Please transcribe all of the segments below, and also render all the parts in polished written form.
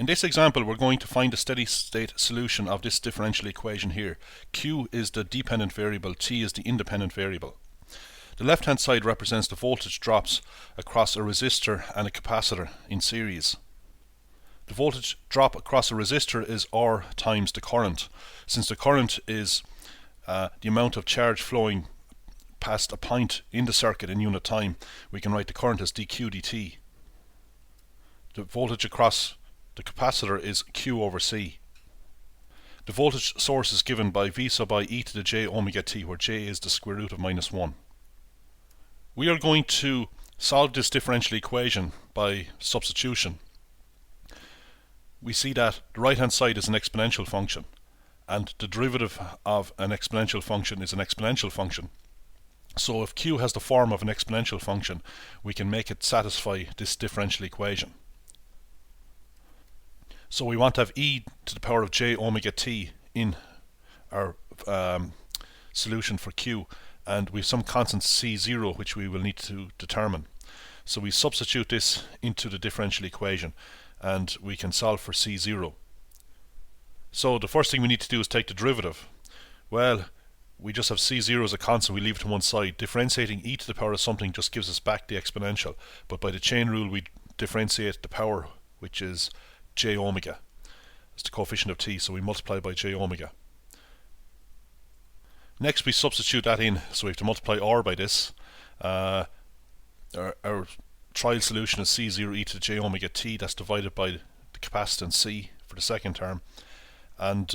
In this example, we're going to find a steady state solution of this differential equation here. Q is the dependent variable, T is the independent variable. The left hand side represents the voltage drops across a resistor and a capacitor in series. The voltage drop across a resistor is R times the current. Since the current is the amount of charge flowing past a point in the circuit in unit time, we can write the current as dq dt. The voltage across the capacitor is Q over C. The voltage source is given by V sub I e to the j omega t, where j is the square root of -1. We are going to solve this differential equation by substitution. We see that the right hand side is an exponential function, and the derivative of an exponential function is an exponential function. So if Q has the form of an exponential function, we can make it satisfy this differential equation. So we want to have e to the power of j omega t in our solution for Q, and we have some constant C0 which we will need to determine. So we substitute this into the differential equation and we can solve for C0. So the first thing we need to do is take the derivative. Well, we just have C0 as a constant, we leave it to one side. Differentiating e to the power of something just gives us back the exponential, but by the chain rule we differentiate the power, which is j omega. It's the coefficient of t, so we multiply by j omega. Next we substitute that in, so we have to multiply r by this. Our trial solution is C0 e to the j omega t, that's divided by the capacitance C for the second term. And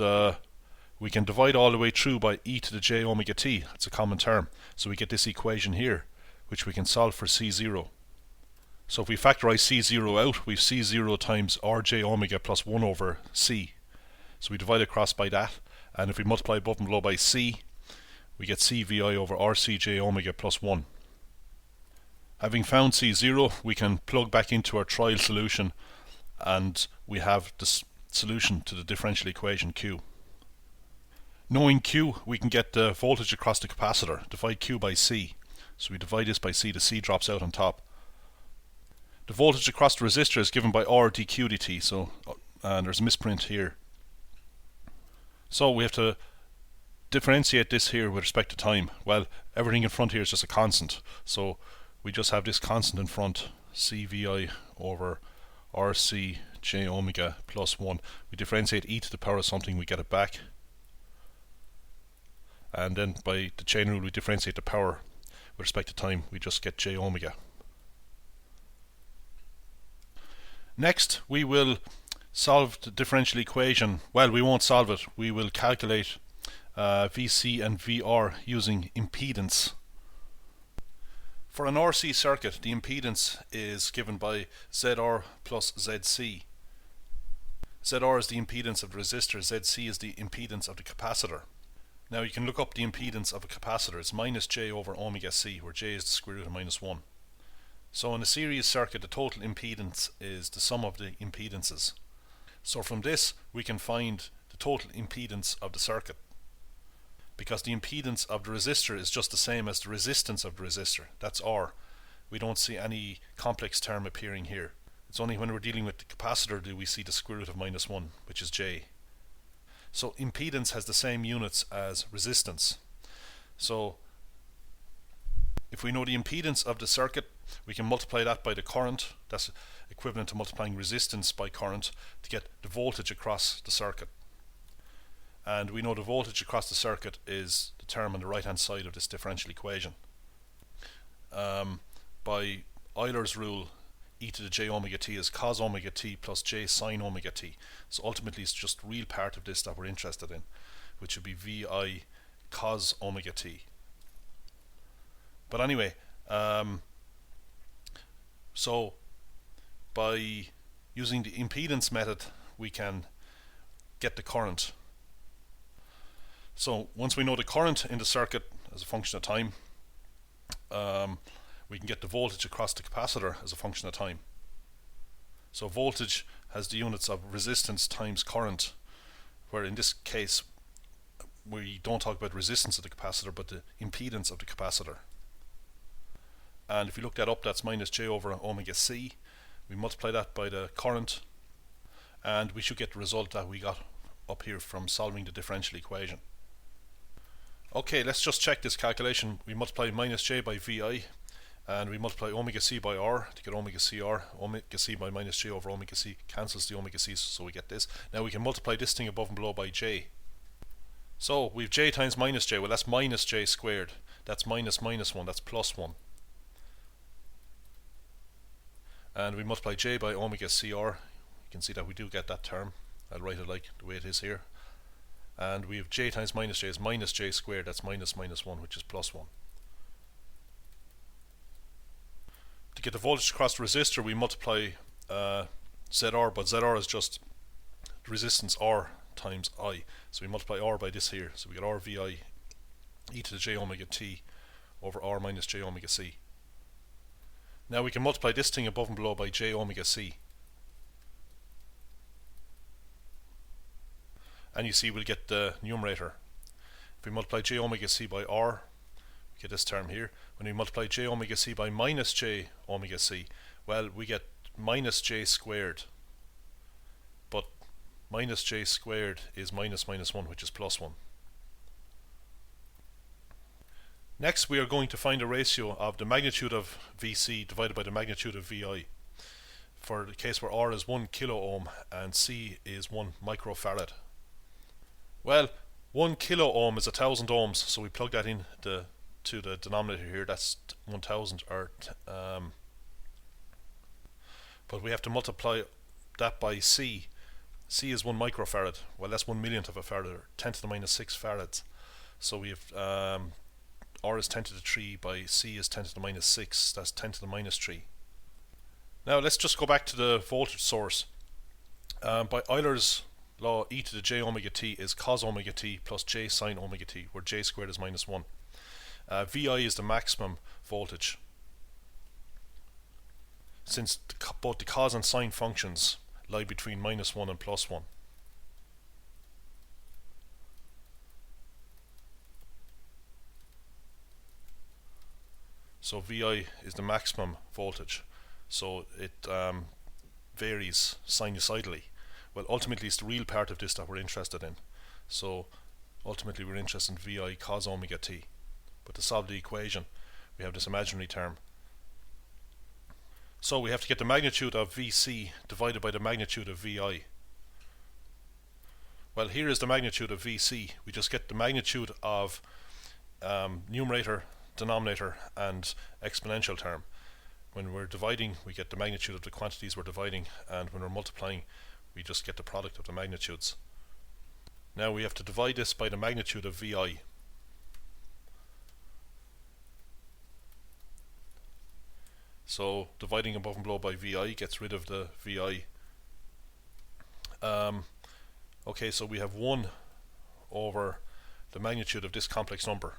we can divide all the way through by e to the j omega t, it's a common term. So we get this equation here, which we can solve for C0. So if we factorize C0 out, we have C0 times Rj omega plus 1 over C. So we divide across by that, and if we multiply above and below by C, we get CVI over RCj omega plus 1. Having found C0, we can plug back into our trial solution, and we have the solution to the differential equation Q. Knowing Q, we can get the voltage across the capacitor. Divide Q by C. So we divide this by C, the C drops out on top. The voltage across the resistor is given by R dq dt, so there's a misprint here. So we have to differentiate this here with respect to time. Well, everything in front here is just a constant, so we just have this constant in front, CVI over RC j omega plus 1. We differentiate e to the power of something, we get it back. And then by the chain rule we differentiate the power with respect to time, we just get j omega. Next, we will solve the differential equation. Well, we won't solve it. We will calculate VC and VR using impedance. For an RC circuit, the impedance is given by ZR plus ZC. ZR is the impedance of the resistor, ZC is the impedance of the capacitor. Now you can look up the impedance of a capacitor. It's minus j over omega c, where j is the square root of -1. So in a series circuit, the total impedance is the sum of the impedances. So from this, we can find the total impedance of the circuit, because the impedance of the resistor is just the same as the resistance of the resistor. That's R. We don't see any complex term appearing here. It's only when we're dealing with the capacitor do we see the square root of -1, which is J. So impedance has the same units as resistance. So if we know the impedance of the circuit, we can multiply that by the current. That's equivalent to multiplying resistance by current to get the voltage across the circuit. And we know the voltage across the circuit is the term on the right hand side of this differential equation. By Euler's rule, e to the j omega t is cos omega t plus j sin omega t. So ultimately it's just real part of this that we're interested in, which would be vi cos omega t. But anyway, so by using the impedance method we can get the current. So once we know the current in the circuit as a function of time, we can get the voltage across the capacitor as a function of time. So voltage has the units of resistance times current, where in this case we don't talk about resistance of the capacitor but the impedance of the capacitor. And if you look that up, that's minus j over omega c. We multiply that by the current, and we should get the result that we got up here from solving the differential equation. Okay, let's just check this calculation. We multiply minus j by vi, and we multiply omega c by r to get omega cr. Omega c by minus j over omega c cancels the omega c's, so we get this. Now we can multiply this thing above and below by j. So we've j times minus j. Well, that's minus j squared. That's minus minus 1. That's plus 1. And we multiply j by omega cr. You can see that we do get that term. I'll write it like the way it is here. And we have j times minus j is minus j squared. That's minus minus 1, which is plus 1. To get the voltage across the resistor, we multiply ZR, but ZR is just the resistance R times I. So we multiply R by this here. So we get R VI e to the j omega t over R minus j omega c. Now we can multiply this thing above and below by j omega c. And you see we'll get the numerator. If we multiply j omega c by r, we get this term here. When we multiply j omega c by minus j omega c, well, we get minus j squared. But minus j squared is minus minus 1, which is plus 1. Next, we are going to find a ratio of the magnitude of Vc divided by the magnitude of Vi. For the case where R is 1 kilo ohm and C is 1 microfarad. Well, 1 kilo ohm is 1000 ohms, so we plug that in to the denominator here. That's 1000, but we have to multiply that by C. C is 1 microfarad. Well, that's 1 millionth of a farad, or 10 to the minus 6 farads. So we have R is 10 to the 3 by C is 10 to the minus 6. That's 10 to the minus 3. Now let's just go back to the voltage source. By Euler's law, e to the j omega t is cos omega t plus j sine omega t, where j squared is minus 1. Vi is the maximum voltage, since both the cos and sine functions lie between minus 1 and plus 1. So Vi is the maximum voltage, so it varies sinusoidally. Well, ultimately it's the real part of this that we're interested in. So ultimately we're interested in Vi cos omega t. But to solve the equation, we have this imaginary term. So we have to get the magnitude of Vc divided by the magnitude of Vi. Well, here is the magnitude of Vc. We just get the magnitude of numerator, denominator, and exponential term. When we're dividing, we get the magnitude of the quantities we're dividing, and when we're multiplying, we just get the product of the magnitudes. Now we have to divide this by the magnitude of Vi. So dividing above and below by Vi gets rid of the Vi. Okay, so we have 1 over the magnitude of this complex number.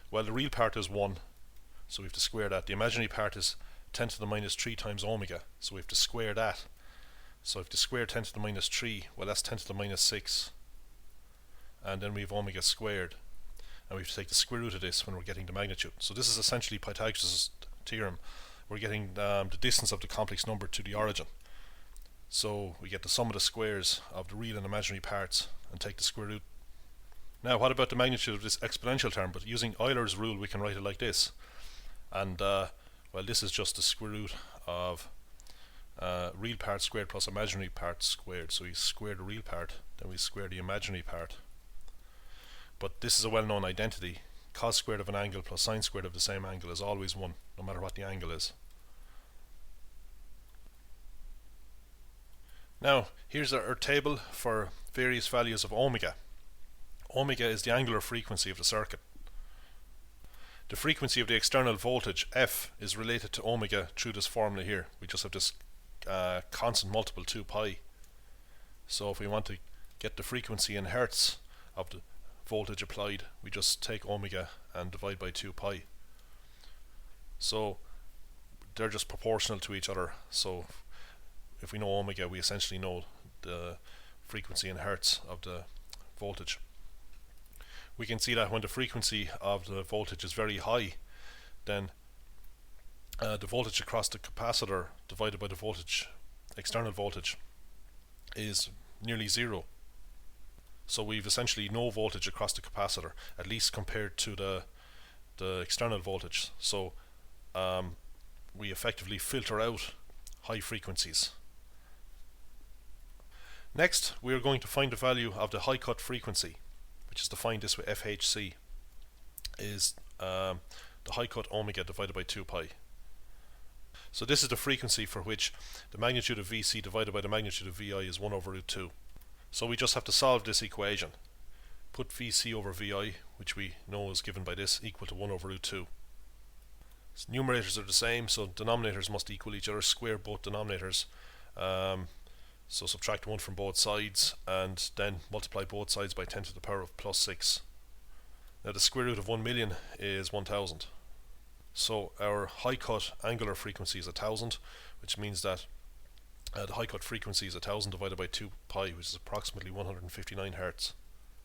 Well, the real part is 1, so we have to square that. The imaginary part is 10 to the minus 3 times omega, so we have to square that. So if the square 10 to the minus 3, well, that's 10 to the minus 6. And then we have omega squared. And we have to take the square root of this when we're getting the magnitude. So this is essentially Pythagoras' theorem. We're getting the distance of the complex number to the origin. So we get the sum of the squares of the real and imaginary parts and take the square root. Now, what about the magnitude of this exponential term? But using Euler's rule, we can write it like this. And, well, this is just the square root of real part squared plus imaginary part squared. So we square the real part, then we square the imaginary part. But this is a well-known identity. Cos squared of an angle plus sine squared of the same angle is always 1, no matter what the angle is. Now, here's our table for various values of omega. Omega is the angular frequency of the circuit. The frequency of the external voltage, F, is related to omega through this formula here. We just have this constant multiple 2 pi. So if we want to get the frequency in hertz of the voltage applied, we just take omega and divide by 2 pi. So they're just proportional to each other. So if we know omega, we essentially know the frequency in hertz of the voltage. We can see that when the frequency of the voltage is very high, then the voltage across the capacitor divided by the voltage, external voltage, is nearly zero. So we've essentially no voltage across the capacitor, at least compared to the external voltage. So we effectively filter out high frequencies. Next, we are going to find the value of the high cut frequency, which is defined this way: FHC is the high cut omega divided by 2 pi. So this is the frequency for which the magnitude of Vc divided by the magnitude of Vi is 1 over root 2. So we just have to solve this equation. Put Vc over Vi, which we know is given by this, equal to 1 over root 2. So numerators are the same, so denominators must equal each other. Square both denominators. So subtract 1 from both sides, and then multiply both sides by 10 to the power of plus 6. Now the square root of 1 million is 1000. So our high cut angular frequency is 1000, which means that the high cut frequency is 1000 divided by 2 pi, which is approximately 159 Hertz.